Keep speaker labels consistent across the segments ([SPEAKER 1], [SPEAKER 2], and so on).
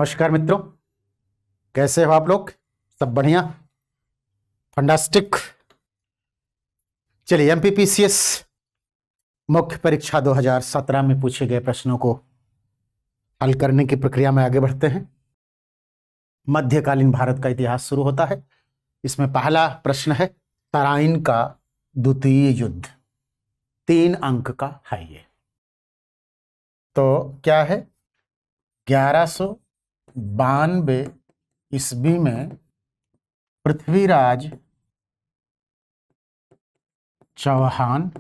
[SPEAKER 1] नमस्कार मित्रों, कैसे हो आप लोग? सब बढ़िया, फंडास्टिक। चलिए, एमपीपीसीएस मुख्य परीक्षा 2017 में पूछे गए प्रश्नों को हल करने की प्रक्रिया में आगे बढ़ते हैं। मध्यकालीन भारत का इतिहास शुरू होता है। इसमें पहला प्रश्न है तराइन का द्वितीय युद्ध। 3 अंक का है ये। तो क्या है? 1192 ईस्वी में पृथ्वीराज चौहान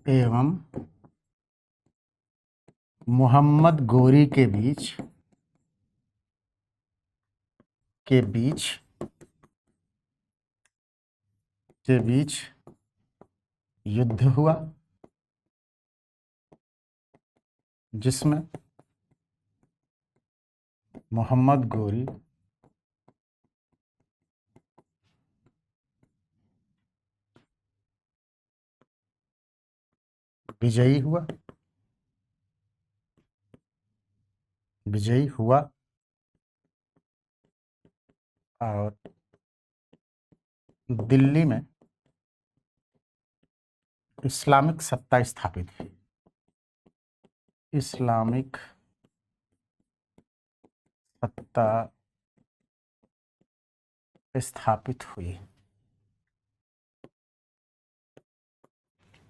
[SPEAKER 1] एवं मोहम्मद गोरी के बीच युद्ध हुआ, जिसमें मोहम्मद गोरी विजयी हुआ और दिल्ली में इस्लामिक सत्ता स्थापित हुई। इस्लामिक सत्ता स्थापित हुई।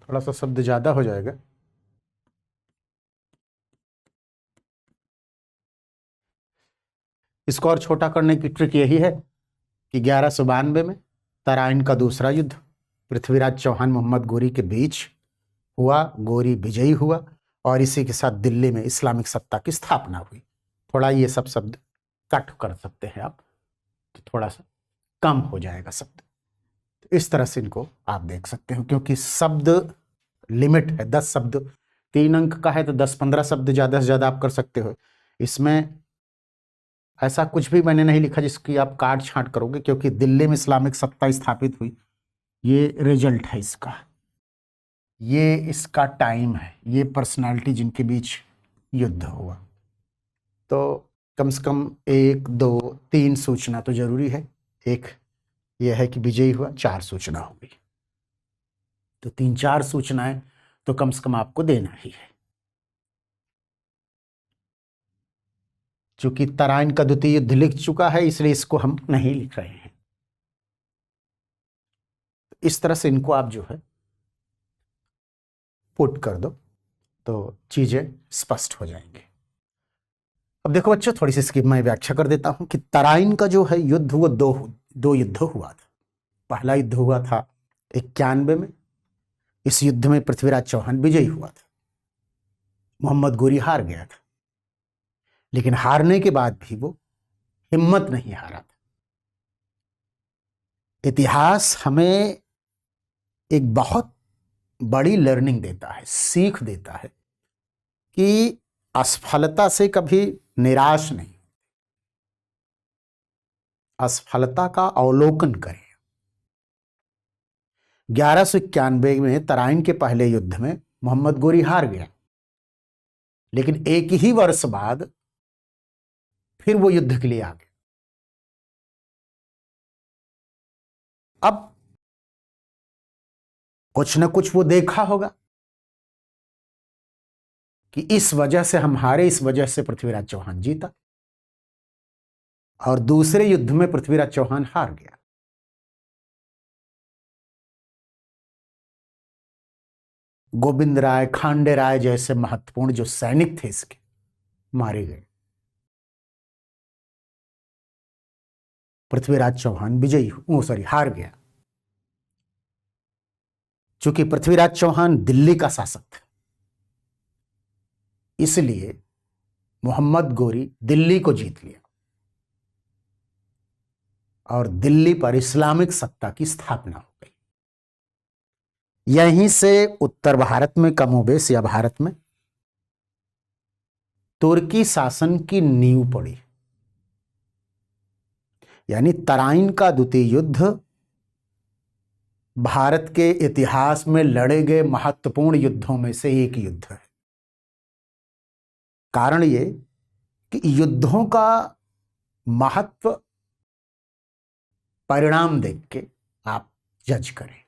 [SPEAKER 1] थोड़ा सा शब्द ज्यादा हो जाएगा। इसको और छोटा करने की ट्रिक यही है कि 1192 में तराइन का दूसरा युद्ध पृथ्वीराज चौहान मोहम्मद गोरी के बीच हुआ। गोरी विजयी हुआ और इसी के साथ दिल्ली में इस्लामिक सत्ता की स्थापना हुई। थोड़ा ये सब शब्द कट कर सकते हैं आप, तो थोड़ा सा कम हो जाएगा शब्द। तो इस तरह से इनको आप देख सकते हो, क्योंकि शब्द लिमिट है 10 शब्द। 3 अंक का है तो 10-15 शब्द ज्यादा से ज्यादा आप कर सकते हो। इसमें ऐसा कुछ भी मैंने नहीं लिखा जिसकी आप काट छांट करोगे, क्योंकि दिल्ली में इस्लामिक सत्ता स्थापित हुई, ये रिजल्ट है इसका, ये इसका टाइम है, ये पर्सनालिटी जिनके बीच युद्ध हुआ। तो कम से कम 1, 2, 3 सूचना तो जरूरी है। एक यह है कि विजयी हुआ, 4 सूचना हो गई, तो 3-4 सूचनाएं तो कम से कम आपको देना ही है। चूंकि तराइन का द्वितीय युद्ध लिख चुका है, इसलिए इसको हम नहीं लिख रहे हैं। इस तरह से इनको आप जो है पुट कर दो तो चीजें स्पष्ट हो जाएंगी। अब देखो बच्चों, थोड़ी सी इसकी मैं व्याख्या कर देता हूं कि तराइन का जो है युद्ध वो दो युद्ध हुआ था। पहला युद्ध हुआ था 91 में। इस युद्ध में पृथ्वीराज चौहान विजयी हुआ था, मोहम्मद गोरी हार गया था। लेकिन हारने के बाद भी वो हिम्मत नहीं हारा था। इतिहास हमें एक बहुत बड़ी लर्निंग देता है, सीख देता है कि असफलता से कभी निराश नहीं, असफलता का अवलोकन करें। 1191 में तराइन के पहले युद्ध में मोहम्मद गोरी हार गया, लेकिन एक ही वर्ष बाद फिर वो युद्ध के लिए आ गया। अब कुछ न कुछ वो देखा होगा कि इस वजह से हम हारे, इस वजह से पृथ्वीराज चौहान जीता, और दूसरे युद्ध में पृथ्वीराज चौहान हार गया। गोविंद राय, खांडे राय जैसे महत्वपूर्ण जो सैनिक थे इसके मारे गए। पृथ्वीराज चौहान हार गया। चूंकि पृथ्वीराज चौहान दिल्ली का शासक था, इसलिए मोहम्मद गोरी दिल्ली को जीत लिया और दिल्ली पर इस्लामिक सत्ता की स्थापना हो गई। यहीं से उत्तर भारत में, कमोबेश या भारत में, तुर्की शासन की नींव पड़ी। यानी तराइन का द्वितीय युद्ध भारत के इतिहास में लड़े गए महत्वपूर्ण युद्धों में से एक युद्ध है। कारण ये कि युद्धों का महत्व परिणाम देख के आप जज करें।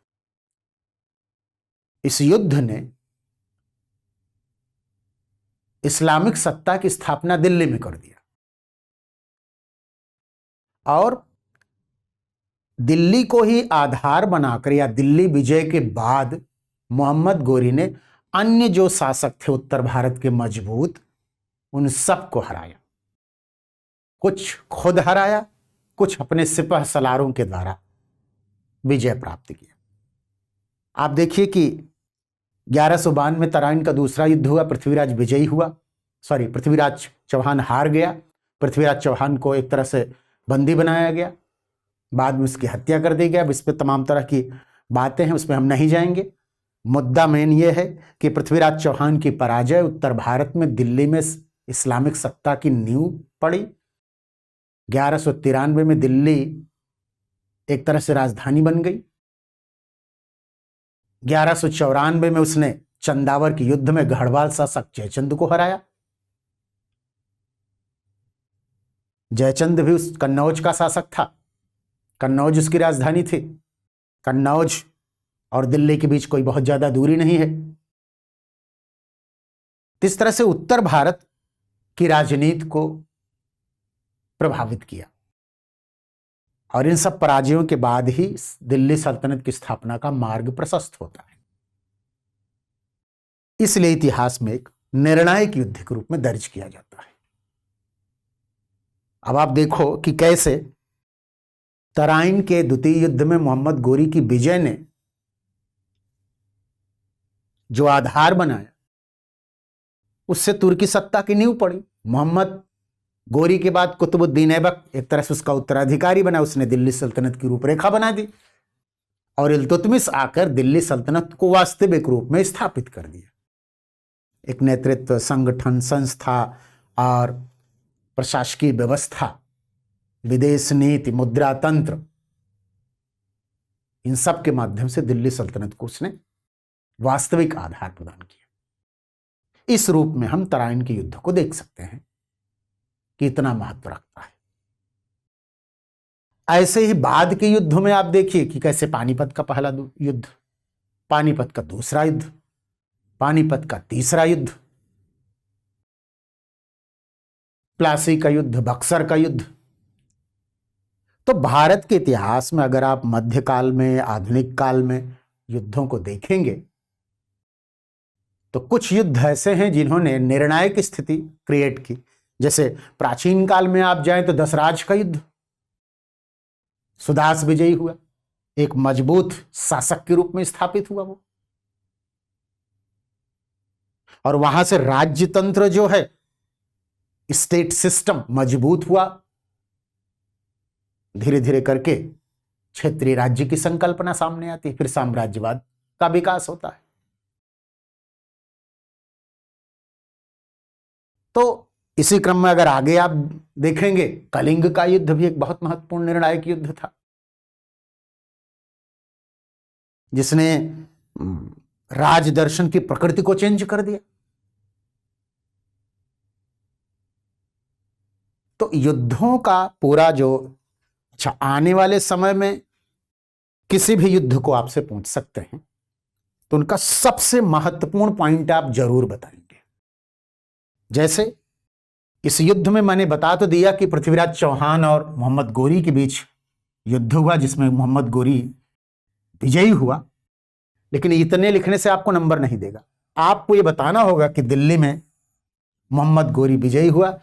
[SPEAKER 1] इस युद्ध ने इस्लामिक सत्ता की स्थापना दिल्ली में कर दिया और दिल्ली को ही आधार बनाकर या दिल्ली विजय के बाद मोहम्मद गोरी ने अन्य जो शासक थे उत्तर भारत के मजबूत, उन सबको हराया। कुछ खुद हराया, कुछ अपने सिपह सलारों के द्वारा विजय प्राप्त किया। आप देखिए कि 1192 में तराइन का दूसरा युद्ध हुआ, पृथ्वीराज विजयी हुआ, पृथ्वीराज चौहान हार गया। पृथ्वीराज चौहान को एक तरह से बंदी बनाया गया, बाद में उसकी हत्या कर दी गया। इस पर तमाम तरह की बातें हैं, उसमें हम नहीं जाएंगे। मुद्दा मेन ये है कि पृथ्वीराज चौहान की पराजय, उत्तर भारत में दिल्ली में इस्लामिक सत्ता की नींव पड़ी। 1193 में दिल्ली एक तरह से राजधानी बन गई। 1194 में उसने चंदावर के युद्ध में गढ़वाल शासक जयचंद को हराया। जयचंद भी उस कन्नौज का शासक था, कन्नौज उसकी राजधानी थी। कन्नौज और दिल्ली के बीच कोई बहुत ज्यादा दूरी नहीं है। इस तरह से उत्तर भारत की राजनीति को प्रभावित किया और इन सब पराजयों के बाद ही दिल्ली सल्तनत की स्थापना का मार्ग प्रशस्त होता है। इसलिए इतिहास में एक निर्णायक युद्ध के रूप में दर्ज किया जाता है। अब आप देखो कि कैसे तराइन के द्वितीय युद्ध में मोहम्मद गोरी की विजय ने जो आधार बनाया, उससे तुर्की सत्ता की नींव पड़ी। मोहम्मद गोरी के बाद कुतुबुद्दीन ऐबक एक तरह से उसका उत्तराधिकारी बना, उसने दिल्ली सल्तनत की रूपरेखा बना दी और इल्तुतमिश आकर दिल्ली सल्तनत को वास्तविक रूप में स्थापित कर दिया। एक नेतृत्व, संगठन, संस्था और प्रशासकीय व्यवस्था, विदेश नीति, मुद्रा तंत्र, इन सब के माध्यम से दिल्ली सल्तनत को उसने वास्तविक आधार प्रदान किया। इस रूप में हम तराइन के युद्ध को देख सकते हैं कि इतना महत्व रखता है। ऐसे ही बाद के युद्धों में आप देखिए कि कैसे पानीपत का पहला युद्ध, पानीपत का दूसरा युद्ध, पानीपत का तीसरा युद्ध, प्लासी का युद्ध, बक्सर का युद्ध। तो भारत के इतिहास में अगर आप मध्यकाल में, आधुनिक काल में युद्धों को देखेंगे तो कुछ युद्ध ऐसे हैं जिन्होंने निर्णायक स्थिति क्रिएट की। जैसे प्राचीन काल में आप जाएं तो दशराज का युद्ध, सुदास विजयी हुआ, एक मजबूत शासक के रूप में स्थापित हुआ वो, और वहां से राज्य तंत्र जो है, स्टेट सिस्टम मजबूत हुआ। धीरे धीरे करके क्षेत्रीय राज्य की संकल्पना सामने आती है, फिर साम्राज्यवाद का विकास होता है। तो इसी क्रम में अगर आगे आप देखेंगे, कलिंग का युद्ध भी एक बहुत महत्वपूर्ण निर्णायक युद्ध था, जिसने राज दर्शन की प्रकृति को चेंज कर दिया। तो युद्धों का पूरा जो आने वाले समय में किसी भी युद्ध को आपसे पूछ सकते हैं तो उनका सबसे महत्वपूर्ण पॉइंट आप जरूर बताएंगे। जैसे इस युद्ध में मैंने बता तो दिया कि पृथ्वीराज चौहान और मोहम्मद गोरी के बीच युद्ध हुआ, जिसमें मोहम्मद गोरी विजयी हुआ, लेकिन इतने लिखने से आपको नंबर नहीं देगा। आपको यह बताना होगा कि दिल्ली में मोहम्मद गोरी विजयी हुआ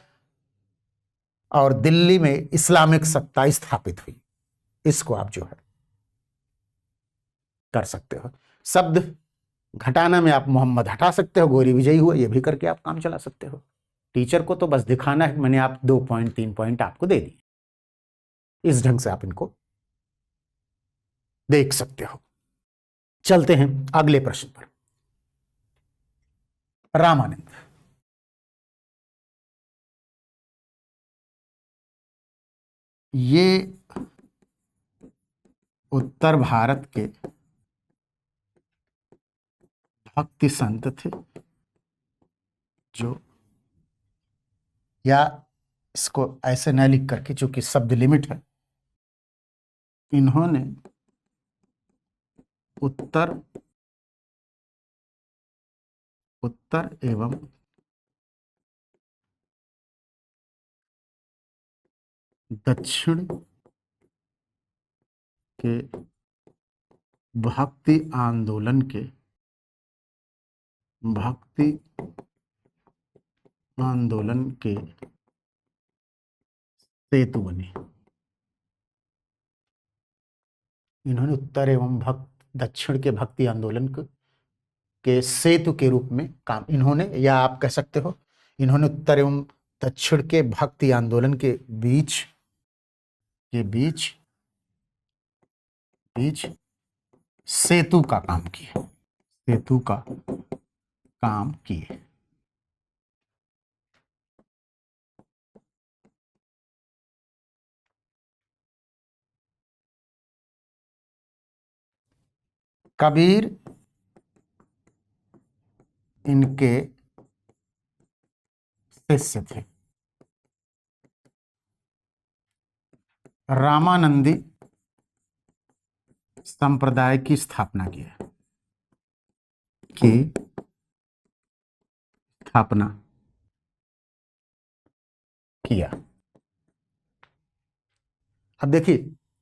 [SPEAKER 1] और दिल्ली में इस्लामिक सत्ता स्थापित हुई। इसको आप जो है कर सकते हो। शब्द घटाना में आप मोहम्मद हटा सकते हो, गोरी विजयी हुआ, यह भी करके आप काम चला सकते हो। टीचर को तो बस दिखाना है, मैंने आप 2 पॉइंट 3 पॉइंट आपको दे दिए, इस ढंग से आप इनको देख सकते हो। चलते हैं अगले प्रश्न पर। रामानंद, ये उत्तर भारत के भक्ति संत थे जो या इसको ऐसे न लिख करके, चूंकि शब्द लिमिट है, इन्होंने उत्तर एवं दक्षिण के भक्ति आंदोलन के सेतु बने। इन्होंने उत्तर एवं दक्षिण के भक्ति आंदोलन के सेतु के रूप में काम, इन्होंने, या आप कह सकते हो इन्होंने उत्तर एवं दक्षिण के भक्ति आंदोलन के बीच सेतु का काम किए। कबीर इनके शिष्य थे। रामानंदी संप्रदाय की स्थापना किया। अब देखिए,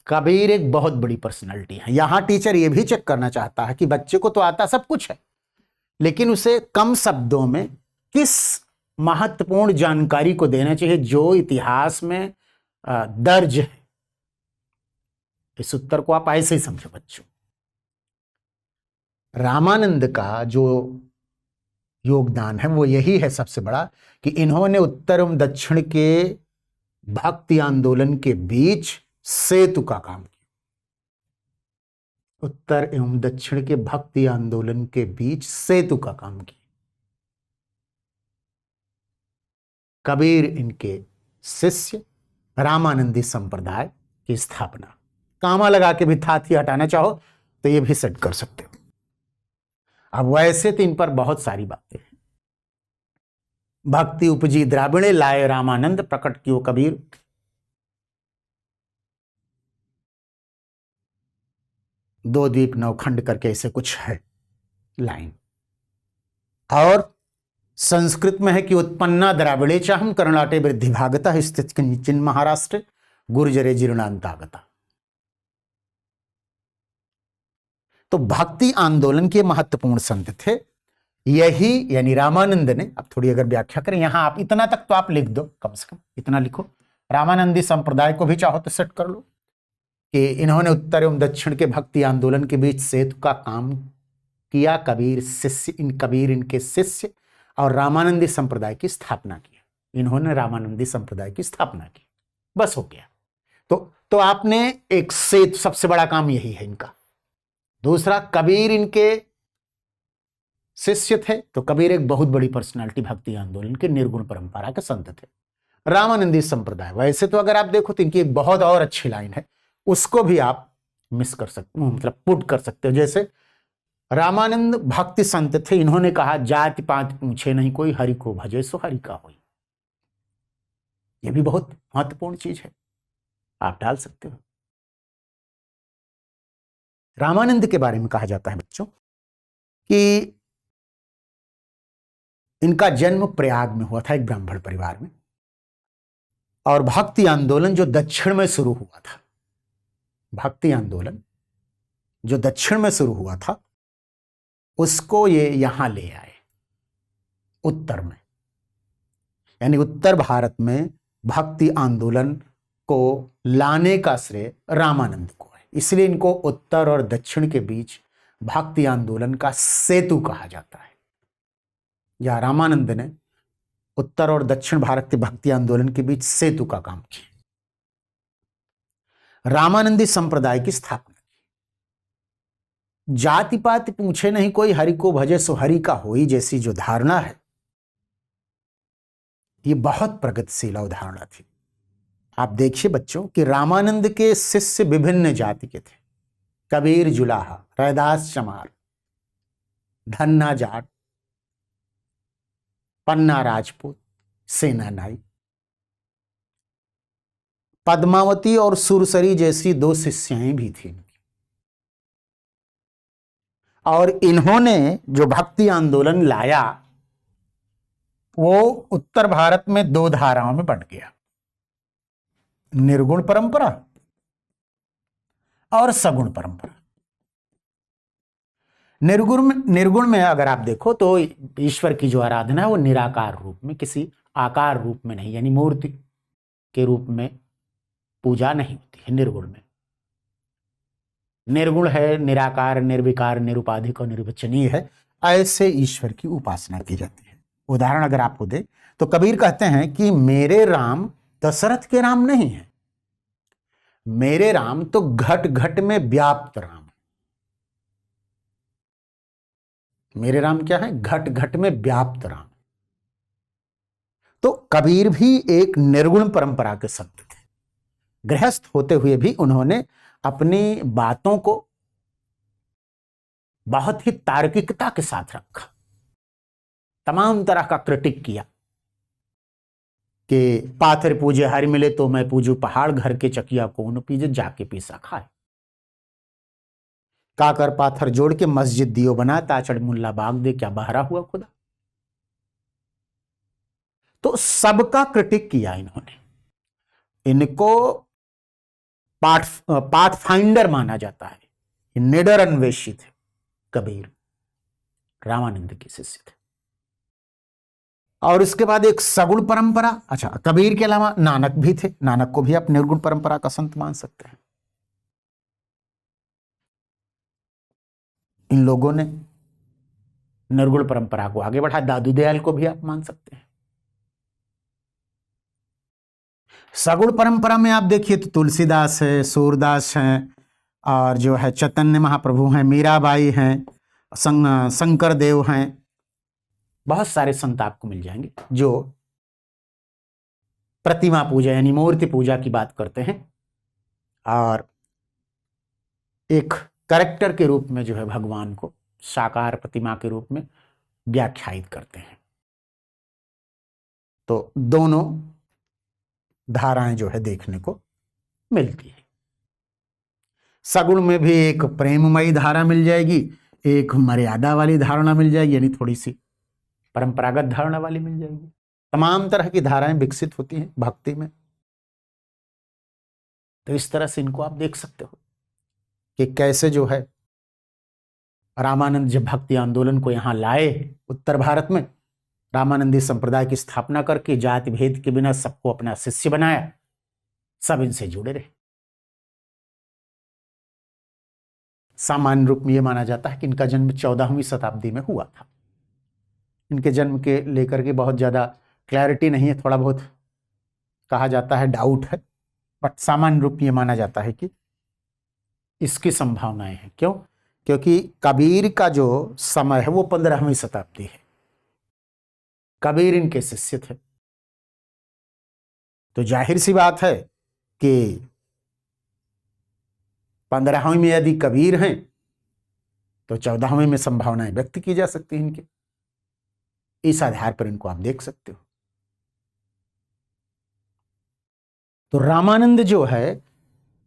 [SPEAKER 1] कबीर एक बहुत बड़ी पर्सनालिटी है। यहां टीचर ये भी चेक करना चाहता है कि बच्चे को तो आता सब कुछ है, लेकिन उसे कम शब्दों में किस महत्वपूर्ण जानकारी को देना चाहिए जो इतिहास में दर्ज है। इस उत्तर को आप ऐसे ही समझो बच्चों। रामानंद का जो योगदान है वो यही है सबसे बड़ा, कि इन्होंने उत्तर एवं दक्षिण के भक्ति आंदोलन के बीच सेतु का काम किया। उत्तर एवं दक्षिण के भक्ति आंदोलन के बीच सेतु का काम किया। कबीर इनके शिष्य, रामानंदी संप्रदाय की स्थापना। कामा लगा के भी थाथी हटाना चाहो तो ये भी सेट कर सकते हो। अब वैसे तो इन पर बहुत सारी बातें हैं। भक्ति उपजी द्राविणे, लाए रामानंद, प्रकट कियो कबीर। दो द्वीप नवखंड करके ऐसे कुछ है लाइन। और संस्कृत में है कि उत्पन्ना द्राविड़े चाहम कर्णाटे वृद्धि भागता स्थित किंचिन महाराष्ट्र गुर्जरे जीर्णांतागता। तो भक्ति आंदोलन के महत्वपूर्ण संत थे यही, यानी रामानंद ने। अब थोड़ी अगर व्याख्या करें, यहां आप इतना तक तो आप लिख दो, कम से कम इतना लिखो। रामानंदी संप्रदाय को भी चाहो तो सेट कर लो कि इन्होंने उत्तर एवं दक्षिण के भक्ति आंदोलन के बीच सेतु का काम किया। कबीर इनके शिष्य और रामानंदी संप्रदाय की स्थापना की। इन्होंने रामानंदी संप्रदाय की स्थापना की। बस हो गया। तो आपने एक सेतु, सबसे बड़ा काम यही है इनका। दूसरा, कबीर इनके शिष्य थे, तो कबीर एक बहुत बड़ी पर्सनालिटी भक्ति आंदोलन के निर्गुण परंपरा के संत थे। रामानंदी संप्रदाय, वैसे तो अगर आप देखो तो इनकी एक बहुत और अच्छी लाइन है, उसको भी आप मिस कर सकते हो, मतलब पुट कर सकते हो। जैसे रामानंद भक्ति संत थे, इन्होंने कहा जाति पात पूछे नहीं कोई, हरि को भजे सो हरि का होई। यह भी बहुत महत्वपूर्ण चीज है, आप डाल सकते हो। रामानंद के बारे में कहा जाता है बच्चों कि इनका जन्म प्रयाग में हुआ था, एक ब्राह्मण परिवार में। और भक्ति आंदोलन जो दक्षिण में शुरू हुआ था, भक्ति आंदोलन जो दक्षिण में शुरू हुआ था, उसको ये यहां ले आए उत्तर में। यानी उत्तर भारत में भक्ति आंदोलन को लाने का श्रेय रामानंद को है। इसलिए इनको उत्तर और दक्षिण के बीच भक्ति आंदोलन का सेतु कहा जाता है। या रामानंद ने उत्तर और दक्षिण भारत के भक्ति आंदोलन के बीच सेतु का काम किया। रामानंदी संप्रदाय की स्थापना की। जाति पाति पूछे नहीं कोई, हरि को भजे सो हरि का होई, जैसी जो धारणा है, ये बहुत प्रगतिशील अवधारणा थी। आप देखिए बच्चों कि रामानंद के शिष्य विभिन्न जाति के थे। कबीर जुलाहा, रैदास चमार, धन्ना जाट, पन्ना राजपूत, सेना नाई, पद्मावती और सुरसरी जैसी दो शिष्याएं भी थी, और इन्होंने जो भक्ति आंदोलन लाया वो उत्तर भारत में दो धाराओं में बंट गया, निर्गुण परंपरा और सगुण परंपरा। निर्गुण में अगर आप देखो तो ईश्वर की जो आराधना है वो निराकार रूप में, किसी आकार रूप में नहीं, यानी मूर्ति के रूप में पूजा नहीं होती है निर्गुण में। निर्गुण है निराकार, निर्विकार, निरुपाधिक और निर्वचनीय है, ऐसे ईश्वर की उपासना की जाती है। उदाहरण अगर आपको दे तो कबीर कहते हैं कि मेरे राम दशरथ के राम नहीं है, मेरे राम तो घट घट में व्याप्त राम। मेरे राम क्या है? घट घट में व्याप्त राम। तो कबीर भी एक निर्गुण परंपरा के संत थे। गृहस्थ होते हुए भी उन्होंने अपनी बातों को बहुत ही तार्किकता के साथ रखा, तमाम तरह का क्रिटिक किया कि पाथर पूजे हरि मिले तो मैं पूजू पहाड़, घर के चकिया कौन पीजे जाके पीसा खाए। काकर पाथर जोड़ के मस्जिद दियो बना, ताचड़ मुल्ला बाग दे क्या बहरा हुआ खुदा। तो सबका क्रिटिक किया इन्होंने। इनको पाथ फाइंडर माना जाता है, निडर अन्वेषी थे कबीर, रामानंद के शिष्य थे। और इसके बाद एक सगुण परंपरा। अच्छा, कबीर के अलावा नानक भी थे, नानक को भी आप निर्गुण परंपरा का संत मान सकते हैं। इन लोगों ने निर्गुण परंपरा को आगे बढ़ा। दादू दयाल को भी आप मान सकते हैं। सगुण परंपरा में आप देखिए तो तुलसीदास है, सूरदास हैं, और जो है चैतन्य महाप्रभु हैं, मीराबाई हैं, शंकर देव हैं, बहुत सारे संत आपको मिल जाएंगे जो प्रतिमा पूजा यानी मूर्ति पूजा की बात करते हैं और एक कैरेक्टर के रूप में जो है भगवान को साकार प्रतिमा के रूप में व्याख्यायित करते हैं। तो दोनों धाराएं जो है देखने को मिलती है। सगुण में भी एक प्रेममयी धारा मिल जाएगी, एक मर्यादा वाली धारणा मिल जाएगी, यानी थोड़ी सी परंपरागत धारणा वाली मिल जाएगी। तमाम तरह की धाराएं विकसित होती हैं भक्ति में। तो इस तरह से इनको आप देख सकते हो कि कैसे जो है रामानंद जब भक्ति आंदोलन को यहां लाए उत्तर भारत में, रामानंदी संप्रदाय की स्थापना करके जाति भेद के बिना सबको अपना शिष्य बनाया, सब इनसे जुड़े रहे। सामान्य रूप में यह माना जाता है कि इनका जन्म 14वीं शताब्दी में हुआ था। इनके जन्म के लेकर के बहुत ज्यादा क्लैरिटी नहीं है, थोड़ा बहुत कहा जाता है, डाउट है, बट सामान्य रूप में यह माना जाता है कि इसकी संभावनाएं हैं। क्यों? क्योंकि कबीर का जो समय है वो 15वीं शताब्दी है। कबीर इनके शिष्य थे, तो जाहिर सी बात है कि 15वीं में यदि कबीर हैं तो 14वीं में संभावनाएं व्यक्त की जा सकती हैं इनके। इस आधार पर इनको आप देख सकते हो। तो रामानंद जो है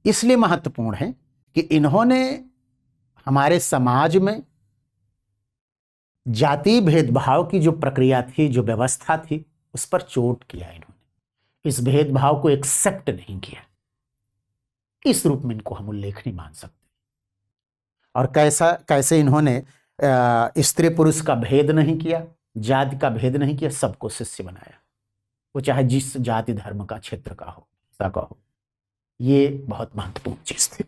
[SPEAKER 1] इसलिए महत्वपूर्ण है कि इन्होंने हमारे समाज में जाति भेदभाव की जो प्रक्रिया थी, जो व्यवस्था थी, उस पर चोट किया इन्होंने। इस भेदभाव को एक्सेप्ट नहीं किया। इस रूप में इनको हम उल्लेखनीय मान सकते हैं। और कैसे इन्होंने स्त्री पुरुष का भेद नहीं किया, जाति का भेद नहीं किया, सबको शिष्य बनाया, वो चाहे जिस जाति धर्म का क्षेत्र का हो, का हो। ये बहुत महत्वपूर्ण चीज थी।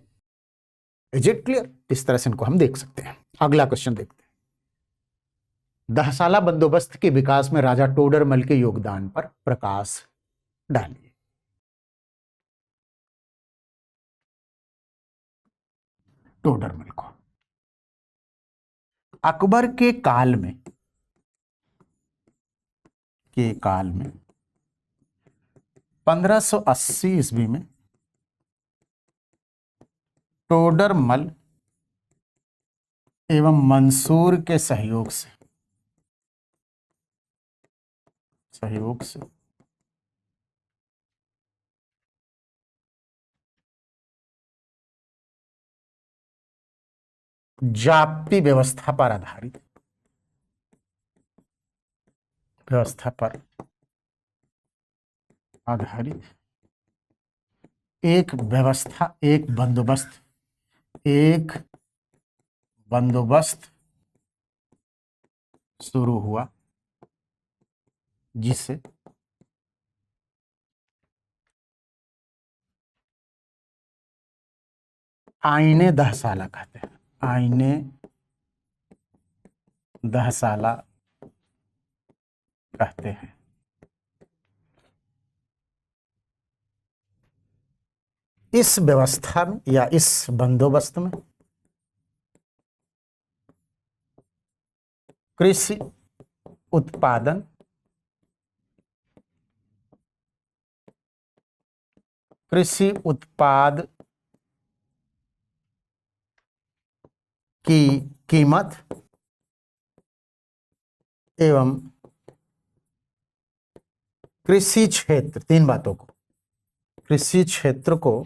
[SPEAKER 1] Is it clear? इस तरह से इनको हम देख सकते हैं। अगला क्वेश्चन देखते हैं। दहसाला बंदोबस्त के विकास में राजा टोडरमल के योगदान पर प्रकाश डालिए। टोडरमल को अकबर के काल में 1580 ईस्वी में टोडरमल एवं मंसूर के सहयोग से जाति व्यवस्था पर आधारित, व्यवस्था पर आधारित एक व्यवस्था, एक बंदोबस्त शुरू हुआ, जिसे आईने दहसाला कहते हैं। आईने दहसाला कहते हैं। इस व्यवस्था में या इस बंदोबस्त में कृषि उत्पादन कृषि उत्पाद की कीमत एवं कृषि क्षेत्र, तीन बातों को, कृषि क्षेत्र को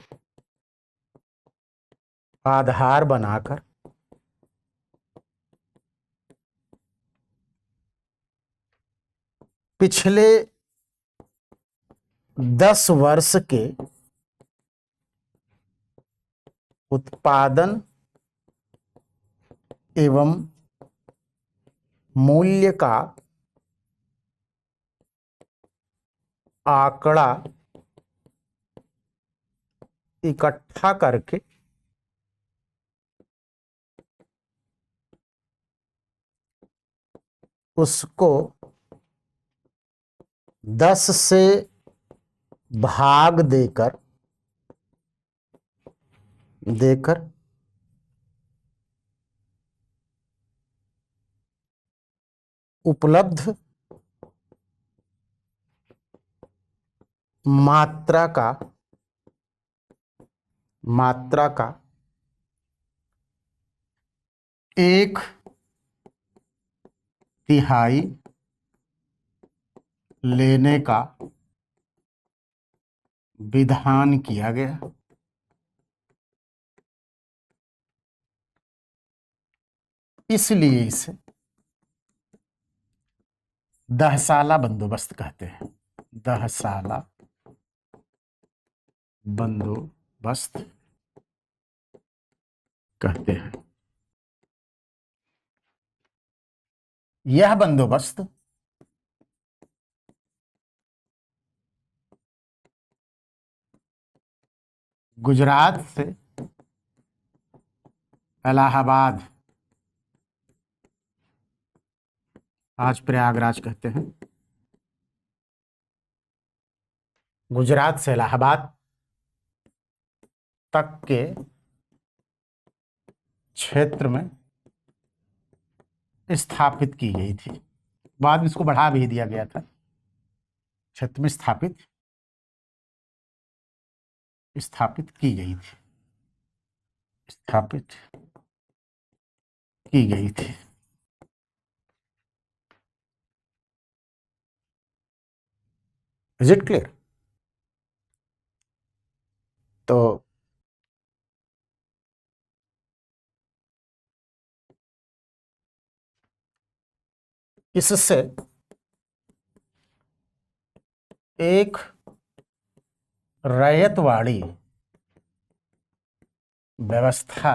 [SPEAKER 1] आधार बनाकर पिछले 10 वर्ष के उत्पादन एवं मूल्य का आंकड़ा इकट्ठा करके उसको 10 से भाग देकर उपलब्ध मात्रा का 1/3 लेने का विधान किया गया। इसलिए इसे दहसाला बंदोबस्त कहते हैं। दहसाला बंदोबस्त कहते हैं। यह बंदोबस्त गुजरात से इलाहाबाद, आज प्रयागराज कहते हैं, गुजरात से इलाहाबाद तक के क्षेत्र में स्थापित की गई थी। बाद में इसको बढ़ा भी दिया गया था। क्षेत्र में स्थापित की गई थी, स्थापित की गई थी। Is it clear? तो इससे एक रैयतवाड़ी व्यवस्था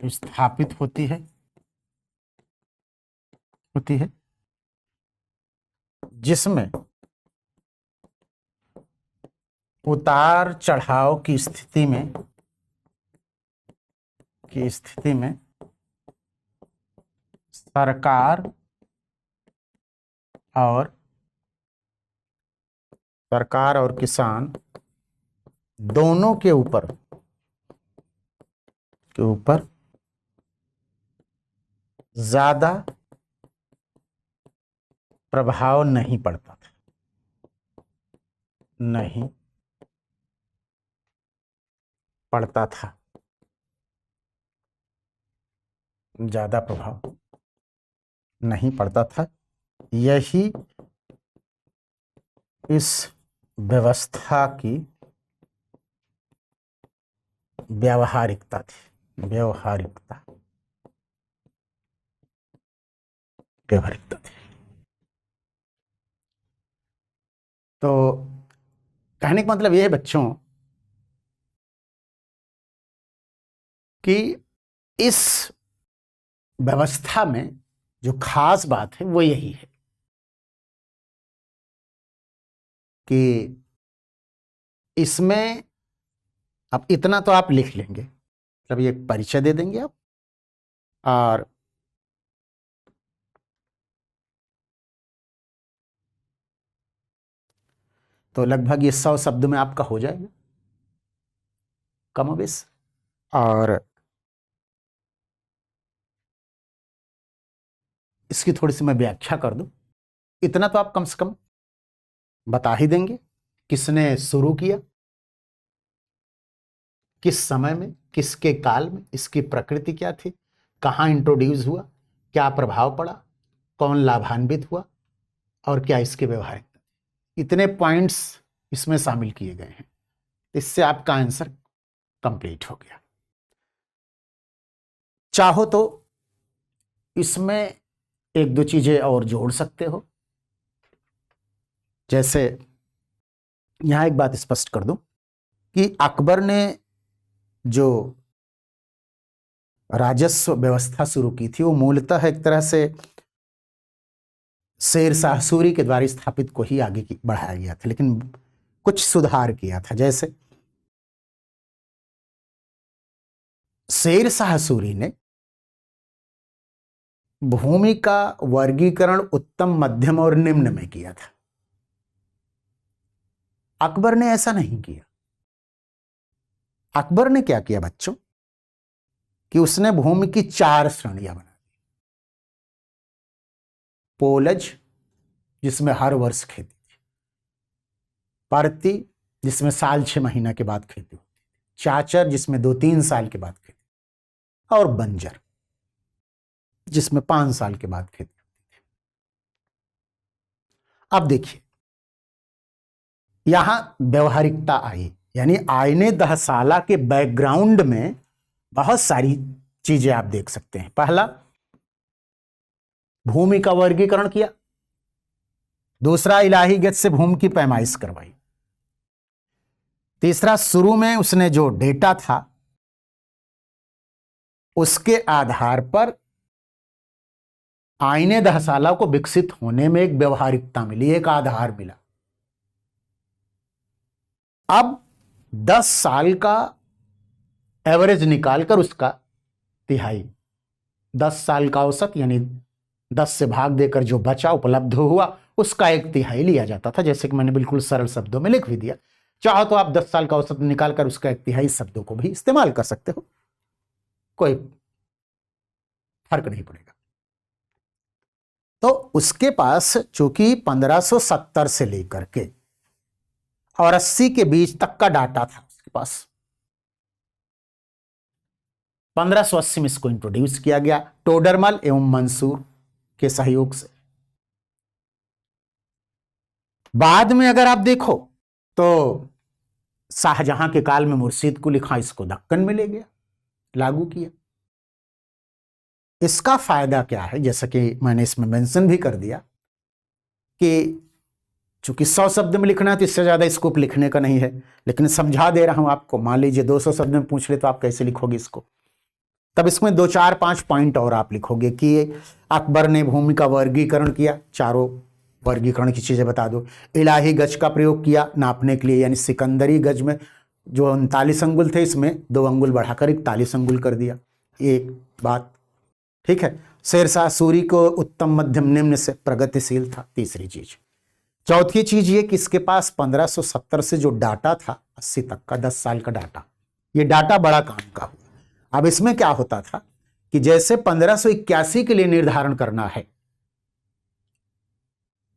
[SPEAKER 1] स्थापित होती है जिसमें उतार चढ़ाव की स्थिति में सरकार और किसान दोनों के ऊपर ज्यादा प्रभाव नहीं पड़ता था, ज्यादा प्रभाव नहीं पड़ता था। यही इस व्यवस्था की व्यावहारिकता थी। व्यवहारिकता, व्यवहारिकता थी। तो कहने का मतलब यह है बच्चों कि इस व्यवस्था में जो खास बात है वो यही है कि इसमें अब इतना तो आप लिख लेंगे, मतलब ये परिचय दे देंगे आप, और तो लगभग ये 100 शब्द में आपका हो जाएगा कमोबेश। और इसकी थोड़ी सी मैं व्याख्या कर दूं, इतना तो आप कम से कम बता ही देंगे। किसने शुरू किया, किस समय में, किसके काल में, इसकी प्रकृति क्या थी, कहाँ इंट्रोड्यूस हुआ, क्या प्रभाव पड़ा, कौन लाभान्वित हुआ, और क्या इसके व्यवहारिकता। इतने पॉइंट्स इसमें शामिल किए गए हैं। इससे आपका आंसर कंप्लीट हो गया। चाहो तो इसमें एक दो चीजें और जोड़ सकते हो। जैसे यहां एक बात स्पष्ट कर दूं कि अकबर ने जो राजस्व व्यवस्था शुरू की थी वो मूलतः एक तरह से शेर शाह सूरी के द्वारा स्थापित को ही आगे बढ़ाया गया था, लेकिन कुछ सुधार किया था। जैसे शेर शाह सूरी ने भूमि का वर्गीकरण उत्तम, मध्यम और निम्न में किया था। अकबर ने ऐसा नहीं किया। अकबर ने क्या किया बच्चों कि उसने भूमि की 4 श्रेणियां बना दी। पोलज, जिसमें हर वर्ष खेती थी। परती, जिसमें साल 6 महीना के बाद खेती होती थी। चाचर, जिसमें 2-3 साल के बाद खेती, और बंजर, जिसमें 5 साल के बाद खेती होती थी। अब देखिए यहां व्यवहारिकता आई, यानी आईने दहसाला के बैकग्राउंड में बहुत सारी चीजें आप देख सकते हैं। पहला, भूमि का वर्गीकरण किया। दूसरा, इलाही गज से भूमि की पैमाइश करवाई। तीसरा, शुरू में उसने जो डेटा था उसके आधार पर आईने दहसाला को विकसित होने में एक व्यवहारिकता मिली, एक आधार मिला। अब 10 साल का एवरेज निकालकर उसका तिहाई, 10 साल का औसत यानी 10 से भाग देकर जो बचा उपलब्ध हुआ उसका 1/3 लिया जाता था। जैसे कि मैंने बिल्कुल सरल शब्दों में लिख भी दिया। चाहो तो आप 10 साल का औसत निकालकर उसका 1/3 शब्दों को भी इस्तेमाल कर सकते हो, कोई फर्क नहीं पड़ेगा। तो उसके पास चूंकि 1570 से लेकर के और 80 के बीच तक का डाटा था उसके पास, 1580 में इसको इंट्रोड्यूस किया गया टोडरमल एवं मंसूर के सहयोग से। बाद में अगर आप देखो तो शाहजहां के काल में मुर्शीद कुली खां इसको दक्कन में ले गया, लागू किया। इसका फायदा क्या है, जैसा कि मैंने इसमें मेंशन भी कर दिया कि चूंकि 100 शब्द में लिखना है तो इससे ज्यादा स्कोप लिखने का नहीं है, लेकिन समझा दे रहा हूं आपको। मान लीजिए 200 शब्द में पूछ ले तो आप कैसे लिखोगे इसको, तब इसमें 2, 4, 5 पॉइंट और आप लिखोगे कि अकबर ने भूमि का वर्गीकरण किया, चारों वर्गीकरण की चीजें बता दो। इलाही गज का प्रयोग किया नापने के लिए, यानी सिकंदरी गज में जो 39 अंगुल थे इसमें 2 अंगुल बढ़ाकर 41 अंगुल कर दिया, एक बात, ठीक है। शेरशाह सूरी को उत्तम, मध्यम, निम्न से प्रगतिशील था, तीसरी चीज। चौथी चीज ये कि इसके पास 1570 से जो डाटा था 80 तक का, 10 साल का डाटा, ये डाटा बड़ा काम का हुआ। अब इसमें क्या होता था कि जैसे 1581 के लिए निर्धारण करना है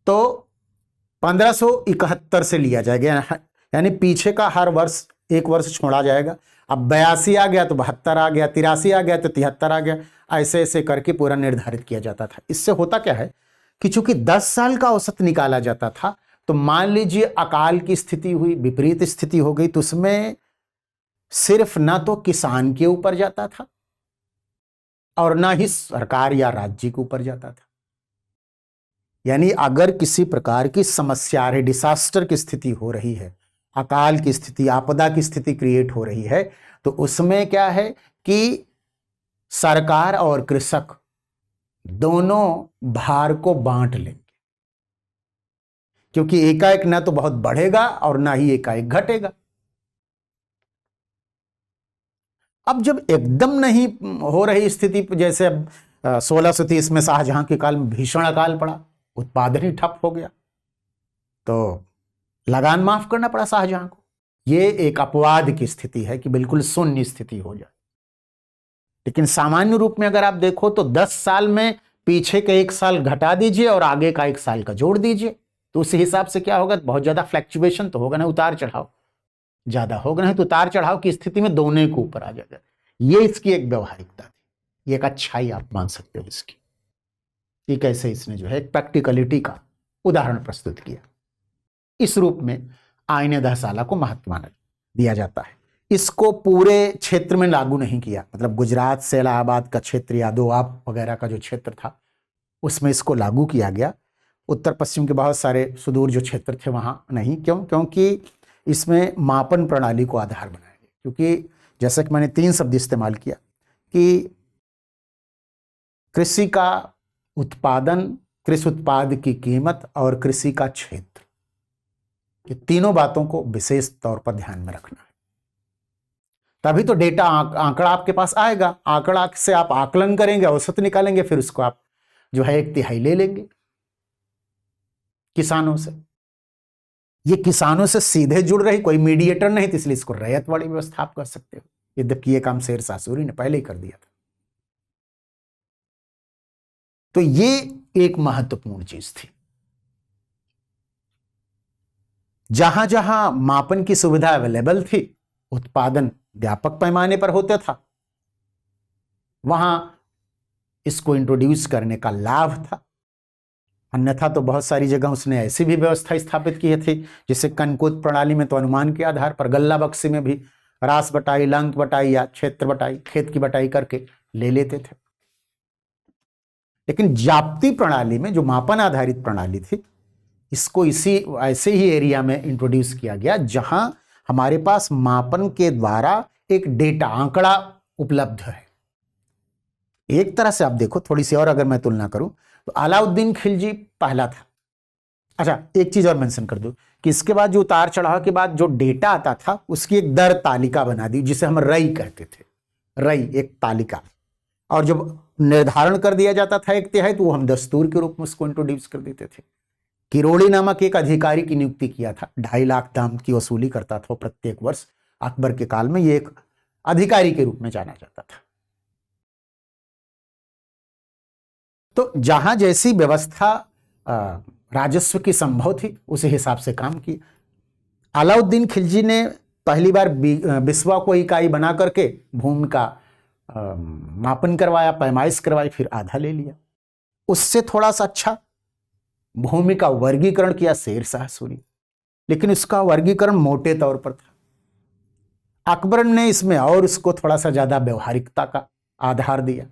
[SPEAKER 1] तो 1571 से लिया जाएगा, यानी पीछे का हर वर्ष 1 वर्ष छोड़ा जाएगा। अब 82 आ गया तो 72 आ गया, 83 आ गया तो 73 आ गया, ऐसे ऐसे करके पूरा निर्धारित किया जाता था। इससे होता क्या है कि चूंकि 10 साल का औसत निकाला जाता था, तो मान लीजिए अकाल की स्थिति हुई, विपरीत स्थिति हो गई, तो उसमें सिर्फ ना तो किसान के ऊपर जाता था और ना ही सरकार या राज्य के ऊपर जाता था। यानी अगर किसी प्रकार की समस्या है, डिसास्टर की स्थिति हो रही है, अकाल की स्थिति, आपदा की स्थिति क्रिएट हो रही है, तो उसमें क्या है कि सरकार और कृषक दोनों भार को बांट लेंगे, क्योंकि एकाएक ना तो बहुत बढ़ेगा और ना ही एकाएक घटेगा। अब जब एकदम नहीं हो रही स्थिति, जैसे अब 1630 में शाहजहां के काल में भीषण अकाल पड़ा, उत्पादन ही ठप हो गया, तो लगान माफ करना पड़ा शाहजहां को। ये एक अपवाद की स्थिति है कि बिल्कुल शून्य स्थिति हो जाए। लेकिन सामान्य रूप में अगर आप देखो तो 10 साल में पीछे के 1 साल घटा दीजिए और आगे का 1 साल का जोड़ दीजिए, तो उस हिसाब से क्या होगा, बहुत ज्यादा फ्लैक्चुएशन तो होगा ना, उतार चढ़ाव ज्यादा होगा नहीं, तो उतार चढ़ाव की स्थिति में दोनों के ऊपर आ जाएगा। ये इसकी एक व्यवहारिकता थी, ये एक अच्छाई आप मान सकते हो इसकी, कि कैसे इसने जो है एक प्रैक्टिकलिटी का उदाहरण प्रस्तुत किया। इस रूप में आईने दहसाला को महत्व दिया जाता है। इसको पूरे क्षेत्र में लागू नहीं किया, मतलब गुजरात से इलाहाबाद का क्षेत्र या दोआब वगैरह का जो क्षेत्र था उसमें इसको लागू किया गया। उत्तर पश्चिम के बहुत सारे सुदूर जो क्षेत्र थे वहां नहीं। क्योंकि इसमें मापन प्रणाली को आधार बनाया गया। क्योंकि जैसे कि मैंने 3 शब्द इस्तेमाल किया कि कृषि का उत्पादन, कृषि उत्पाद की कीमत और कृषि का क्षेत्र, ये तीनों बातों को विशेष तौर पर ध्यान में रखना है, तभी तो डेटा आंकड़ा आपके पास आएगा। आंकड़ा से आप आकलन करेंगे, औसत निकालेंगे, फिर उसको आप जो है 1/3 ले लेंगे किसानों से। ये किसानों से सीधे जुड़ रही, कोई मीडिएटर नहीं, तो इसलिए इसको रैयत वाली व्यवस्था आप कर सकते हो। यद्यपि ये काम शेरशाह सूरी ने पहले ही कर दिया था। तो ये एक महत्वपूर्ण चीज थी। जहां जहां मापन की सुविधा अवेलेबल थी, उत्पादन व्यापक पैमाने पर होता था, वहां इसको इंट्रोड्यूस करने का लाभ था। अन्यथा तो बहुत सारी जगह उसने ऐसी भी व्यवस्था स्थापित की थी, जैसे कनकोत प्रणाली में तो अनुमान के आधार पर, गल्ला बक्सी में भी रास बटाई, लंक बटाई या क्षेत्र बटाई, खेत की बटाई करके ले लेते थे। लेकिन जाप्ती प्रणाली में, जो मापन आधारित प्रणाली थी, इसको इसी ऐसे ही एरिया में इंट्रोड्यूस किया गया जहां हमारे पास मापन के द्वारा एक डेटा, आंकड़ा उपलब्ध है। एक तरह से आप देखो, थोड़ी सी और अगर मैं तुलना करूं तो अलाउद्दीन खिलजी पहला था। अच्छा, एक चीज और मेंशन कर दूं कि इसके बाद जो उतार चढ़ाव के बाद जो डेटा आता था, उसकी एक दर तालिका बना दी, जिसे हम रई कहते थे। रई एक तालिका, और जब निर्धारण कर दिया जाता था 1/3, तो वो हम दस्तूर के रूप में उसको इंट्रोड्यूस कर देते थे। किरोड़ी नामक एक अधिकारी की नियुक्ति किया था, 2.5 लाख दाम की वसूली करता था प्रत्येक वर्ष। अकबर के काल में ये एक अधिकारी के रूप में जाना जाता था। तो जहां जैसी व्यवस्था राजस्व की संभव थी, उसी हिसाब से काम किया। अलाउद्दीन खिलजी ने पहली बार बिस्वा को इकाई बना करके भूमि का मापन करवाया, पैमाइश करवाई, फिर आधा ले लिया। उससे थोड़ा सा अच्छा भूमि का वर्गीकरण किया शेरशाह सूरी, लेकिन उसका वर्गीकरण मोटे तौर पर था। अकबर ने इसमें और उसको थोड़ा सा ज्यादा व्यवहारिकता का आधार दिया,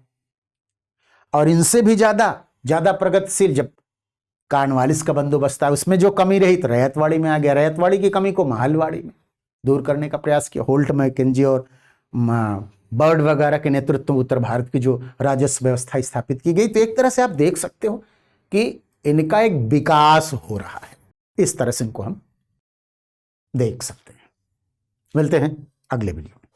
[SPEAKER 1] और इनसे भी ज्यादा प्रगतिशील जब कार्नवालिस का बंदोबस्त है, उसमें जो कमी रही तो रैयतवाड़ी में आ गया। रैयतवाड़ी की कमी को महलवाड़ी में दूर करने का प्रयास किया। होल्ट, मैकेंजी और बर्ड वगैरह के नेतृत्व में उत्तर भारत की जो राजस्व व्यवस्था स्थापित की गई। तो एक तरह से आप देख सकते हो कि इनका एक विकास हो रहा है। इस तरह से इनको हम देख सकते हैं। मिलते हैं अगले वीडियो में।